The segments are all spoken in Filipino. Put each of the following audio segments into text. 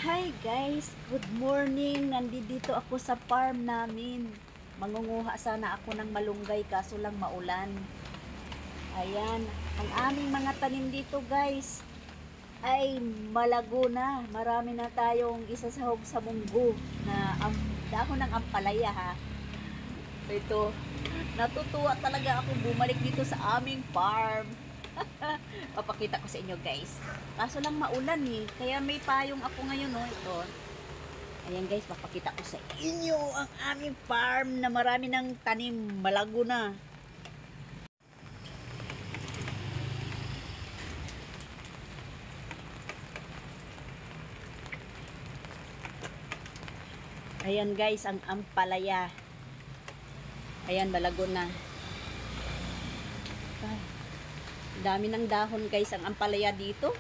Hi guys, good morning. Nandito ako sa farm namin. Mangunguha sana ako ng malunggay kaso lang maulan. Ayan, ang aming mga tanim dito guys ay malago na. Marami na tayong isasahog sa munggo na dahon ng ampalaya ha. Ito, natutuwa talaga ako bumalik dito sa aming farm. Papakita ko sa inyo guys. Kaso lang maulan eh. Kaya may payong ako ngayon oh. Ito. Ayan guys, papakita ko sa inyo ang aming farm na marami ng tanim. Malago na. Ayan guys, ang ampalaya. Ayan, malago na. Ay, dami ng dahon guys ang ampalaya dito.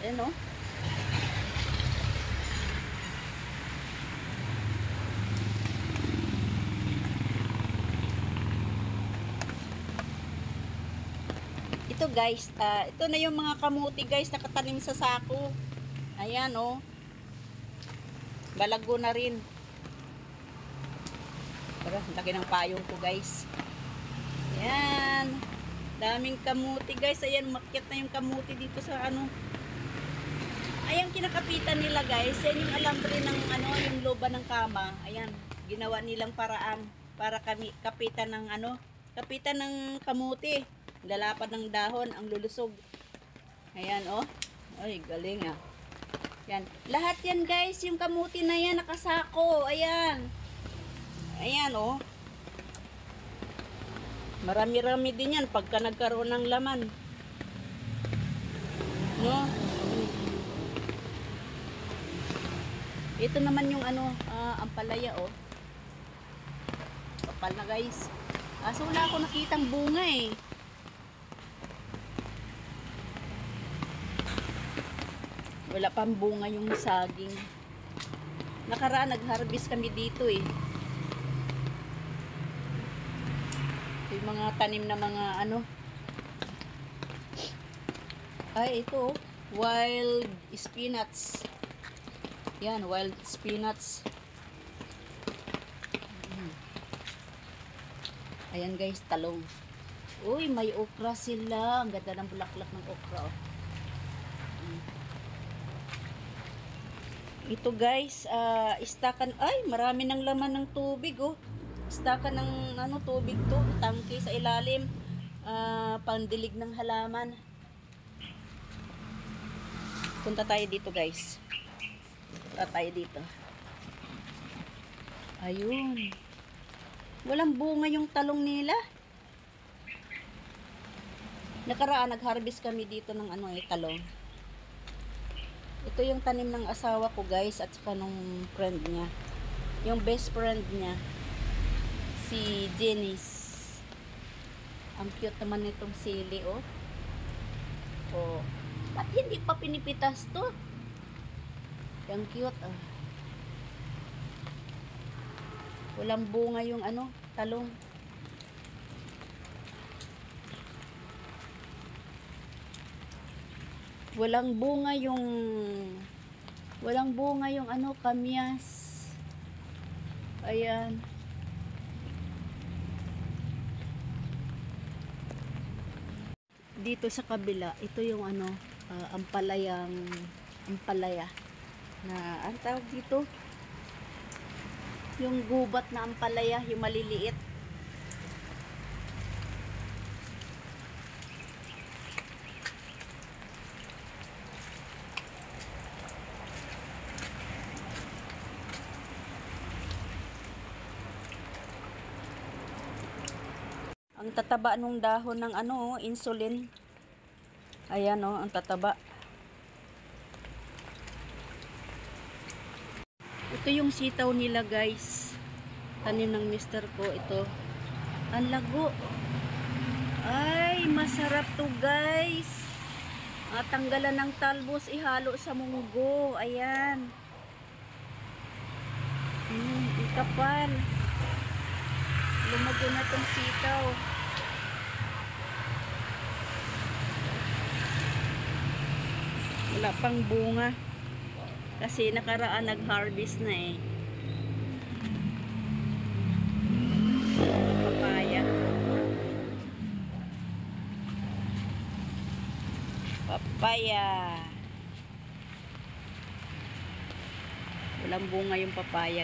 Ayan oh. Ito guys, ito na yung mga kamuti guys nakatanim sa sako. Ayan oh. Balago na rin. Pero laki ng payong ko guys. Ayan. Daming kamuti guys. Ayan, makyat na yung kamuti dito sa ano. Ayan, kinakapitan nila guys. Yan yung alambre ng ano, yung loba ng kama. Ayan, ginawa nilang paraan para kami kapitan ng ano, kapitan ng kamuti. Lalapad ng dahon, ang lulusog. Ayan oh. Ay, galing ah. Yan. Lahat yan guys, yung kamuti na yan nakasako. Ayan. Ayan oh. Marami-rami din yan pagka nagkaroon ng laman. No? Ito naman yung ano, ampalaya oh. Kapal na guys. So wala ako nakitang bunga eh. Wala pang bunga yung saging. Nakaraan nag-harvest kami dito eh. Yung mga tanim na mga ano. Ay, ito. Wild spinach. Yan, wild spinach. Ayan guys, talong. Uy, may okra sila. Ang ganda ng bulaklak ng okra oh. Ito guys, istakan, ay marami ng laman ng tubig oh. Istakan ng ano, tubig to, tangke sa ilalim, pandilig ng halaman. Punta tayo dito guys. Punta tayo dito. Ayun. Walang bunga yung talong nila. Nakaraan nag-harvest kami dito ng ano eh, talong. Ito yung tanim ng asawa ko guys at saka nung friend niya. Yung best friend niya. Si Janice. Ang cute naman nitong sili oh. Oh. Ba't hindi pa pinipitas to? Yung cute oh. Walang bunga yung ano, talong. Walang bunga yung ano, kamyas. Ayan. Dito sa kabila, ito yung ano, ampalaya na, ang tawag dito? Yung gubat na ampalaya, yung maliliit. Ang tataba nung dahon ng ano, insulin. Ayan oh, ang tataba. Ito yung sitaw nila guys. Tanim ng mister ko ito. Ang lago. Ay, masarap to guys. Tanggalan ng talbos, ihalo sa munggo. Ayan. Ang kapal. Lumago na tong sitaw. Wala pang bunga. Kasi nakaraan nag-harvest na eh. Papaya. Papaya. Walang bunga yung papaya.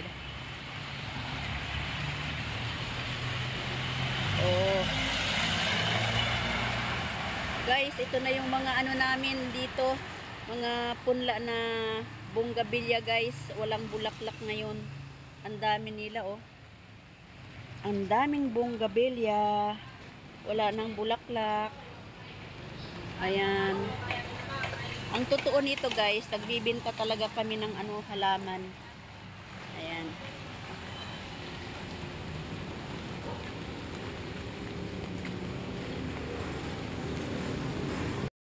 Oh. Guys, ito na yung mga ano namin dito. Mga punla na bonggabilya guys. Walang bulaklak ngayon. Ang dami nila oh. Ang daming bonggabilya. Wala nang bulaklak. Ayan. Ang totoo nito guys, nagbibenta talaga kami ng ano, halaman. Ayan.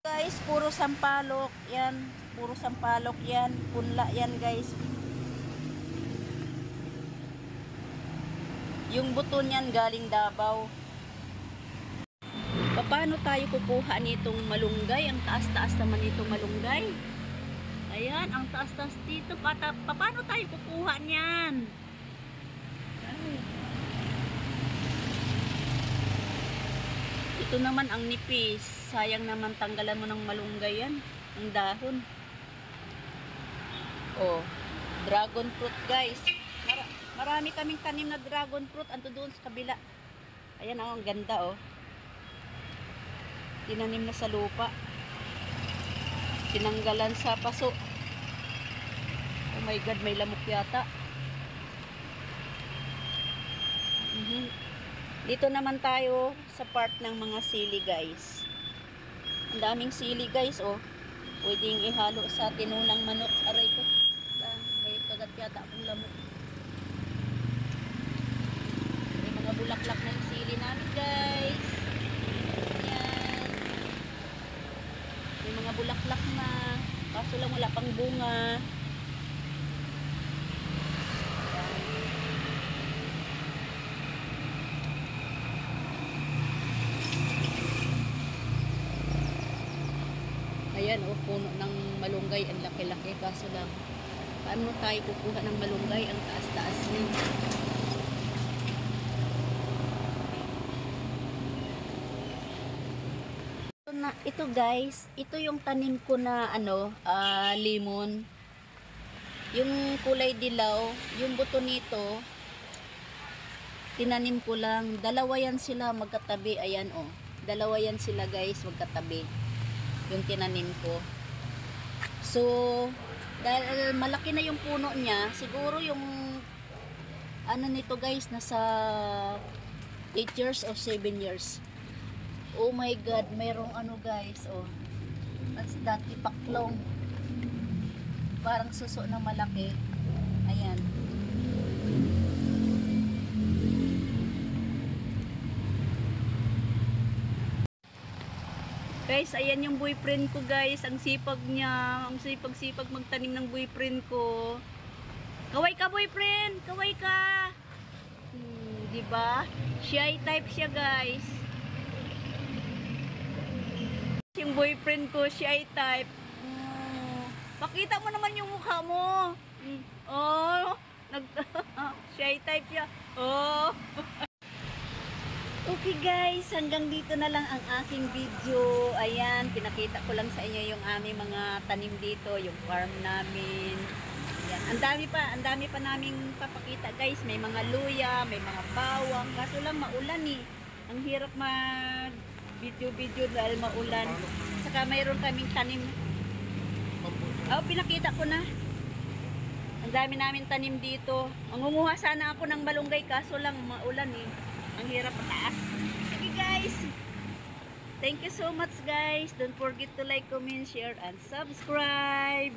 Guys, puro sampalok yan. Puro sampalok yan. Punla yan guys. Yung buto niyan galing Davao. Paano tayo kukuha nitong malunggay? Ang taas-taas naman nitong malunggay. Ayan, ang taas-taas dito. Paano tayo kukuha niyan? Ay. Ito naman ang nipis. Sayang naman tanggalan mo ng malunggay yan. Ang dahon. Oh, dragon fruit guys. Marami kaming tanim na dragon fruit. Anto doon sa kabila. Ayan oh, ang ganda oh. Tinanim na sa lupa. Tinanggalan sa paso. Oh my God, may lamok yata. Dito naman tayo sa part ng mga sili guys. Ang daming sili guys oh. Pwedeng ihalo sa tinunang manok. Aray ko. May kagat yata akong lamok. May mga bulaklak na yung sili namin guys. Ayan. May mga bulaklak na. Kaso lang wala pang bunga. Ayan oh, puno ng malunggay. Ang laki-laki. Kaso lang, paano tayo kukuha ng malunggay? Ang taas-taas niya. Ito guys, ito yung tanim ko na ano, lemon. Yung kulay dilaw, yung buto nito, tinanim ko lang. Dalawa yan sila magkatabi. Ayan oh. Dalawa yan sila guys, magkatabi. Yung tinanim ko. So, dahil malaki na yung puno niya, siguro yung ano nito guys, nasa 8 years or 7 years. Oh my God, mayroong ano guys, oh. That's that, ipaklong. Parang suso na malaki. Ayan. Guys, ayan yung boyfriend ko guys. Ang sipag niya. Ang sipag-sipag magtanim ng boyfriend ko. Kaway ka boyfriend! Kaway ka! Diba? Shy type siya guys. Yung boyfriend ko, shy type. Pakita mo naman yung mukha mo. Oh, shy type siya. Oh. Okay guys, hanggang dito na lang ang aking video. Ayan, pinakita ko lang sa inyo yung aming mga tanim dito, yung farm namin. Ayan, ang dami pa naming papakita guys. May mga luya, may mga bawang. Kaso lang maulan eh. Ang hirap mag video dahil maulan. Saka mayroon kaming tanim. Oh, pinakita ko na. Ang dami namin tanim dito. Mangunguha sana ako ng malunggay kaso lang maulan eh. Ang hirap pataas. Sige guys. Thank you so much guys. Don't forget to like, comment, share, and subscribe.